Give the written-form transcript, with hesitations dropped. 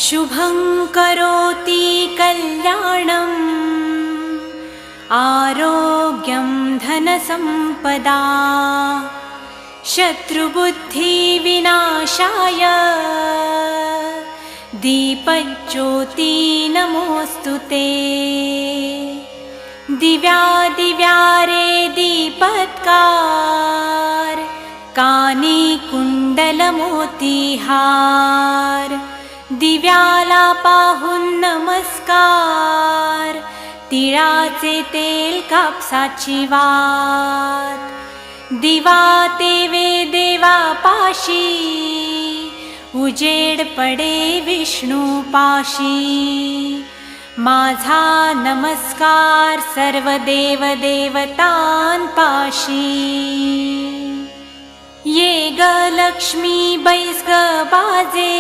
शुभं करोति कल्याणम् आरोग्यं धनसम्पदा शत्रुबुद्धिविनाशाय दीपज्योति नमोऽस्तु ते। दिव्या दिव्या रे दीपत्कार कानी कुंडलमोतीहार दिव्याला पाहून नमस्कार तिळाचे तेल कापसाची वात दिवा तेवे देवा पाशी उजेड पडे विष्णू पाशी माझा नमस्कार सर्व देव देवतांपाशी। ये ग लक्ष्मी बैस ग बाजे